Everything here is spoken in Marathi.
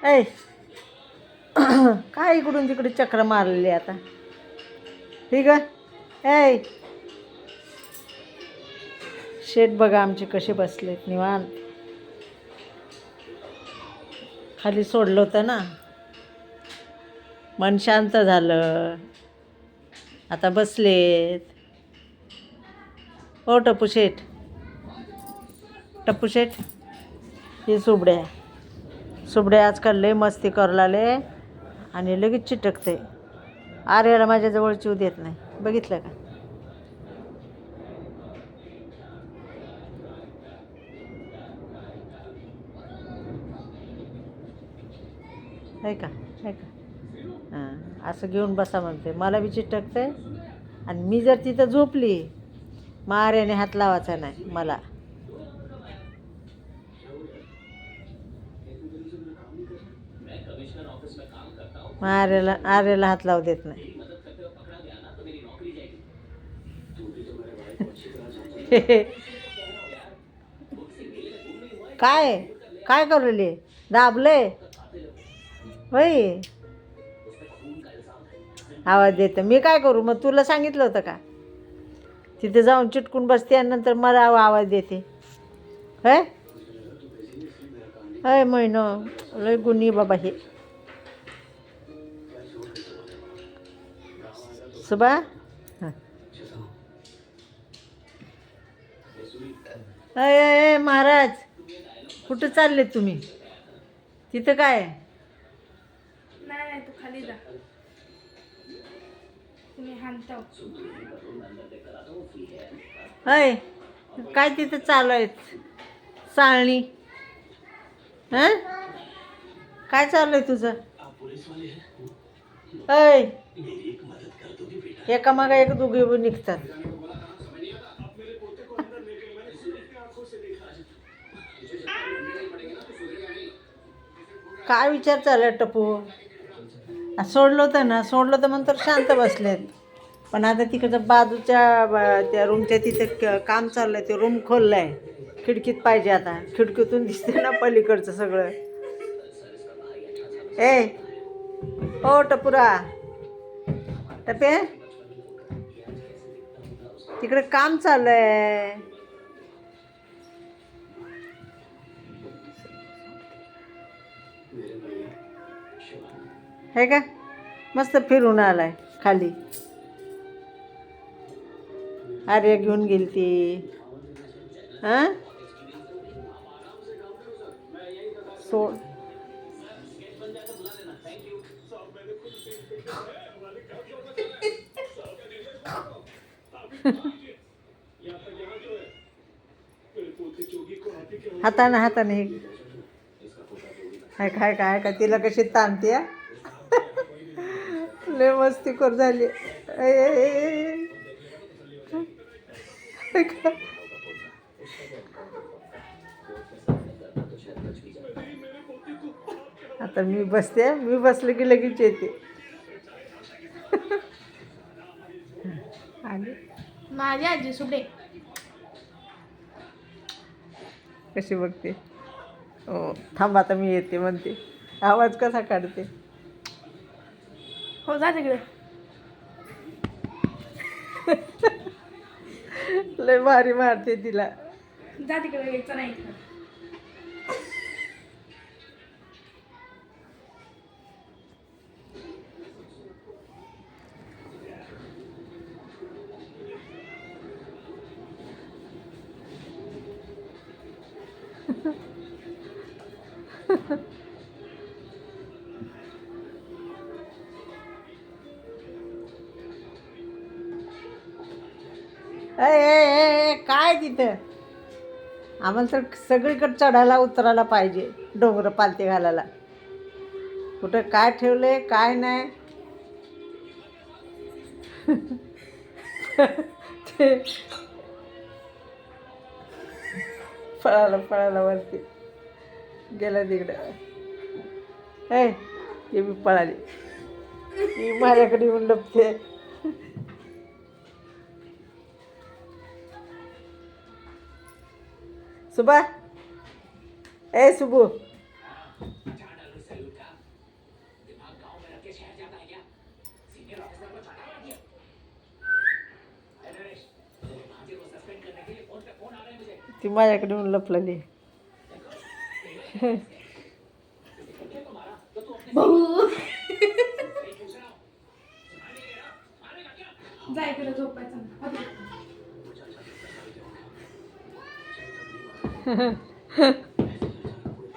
ऐ काय इकडून तिकडे चक्र मारलेली आता. ठीक आहे. ऐ शेट बघा आमचे कसे बसलेत निवांत. खाली सोडलं होतं ना, मन शांत झालं. आता बसलेत. ओ टप्पू शेठ, टप्पू शेठ, हे सुबड्या आजकाल लय मस्ती करू लागले आणि लगेच चिटकते. आर्याला माझ्याजवळ चिव देत नाही, बघितलं का? आहे का, आहे का? हां, असं घेऊन बसा म्हणते, मला बी चिटकते. आणि मी जर तिथं झोपली मग आर्याने हात लावायचा नाही मला. मग आर्याला हात लावू देत नाही. काय काय करले, दाबले होय. आवाज देतं, मी काय करू मग? तुला सांगितलं होतं का? तिथे जाऊन चिटकून बसते आणि नंतर मला आवाज देते. होय होय महिनो लय गुणी बाबा हे. सुबा हां. अय महाराज, कुठं चालले तुम्ही? तिथं काय? नाही तू खाली जा, तुम्ही हाणता. अय काय तिथं चालू आहे चाळणी? हां, काय चालू आहे तुझं? अय एका मागं एक दोघे निघतात. काय विचार चालू आहे टप्पू? सोडलं होतं ना, सोडलं तर म्हणून तर शांत बसलेत. पण आता तिकडचं बाजूच्या त्या रूमच्या तिथे काम चाललं आहे, ते रूम खोललं आहे. खिडकीत पाहिजे आता, खिडकीतून दिसते ना पलीकडचं सगळं. ए ओ टपुरा, टपे, तिकडे काम चालू आहे. हे का मस्त फिरून आलाय खाली. आर्या घेऊन गेली ती. हां सोड. हाताने हे काय काय का तिला कशी ताणते. लय मस्ती कर झाली. आता मी बसते, मी बसले की लगेच येते. आली माझी आजी सुबडे कशी बघते. हो थांब आता मी येते म्हणते. आवाज कसा काढते. हो जा तिकडे. लय भारी मारते तिला. जा तिकडे, यायचं नाही. काय तिथं आम्हाला तर सगळीकडे चढायला उतरायला पाहिजे, डोंगर पालथे घालायला. कुठं काय ठेवले काय नाही. ते पळाला वरती गेलं तिकडं. ते मी पळाली, मी माझ्याकडे येऊन लपते. सुबा, सुबू, ती माझ्याकडे येऊन लपलेली. भाऊ जा इकडे झोपायचं.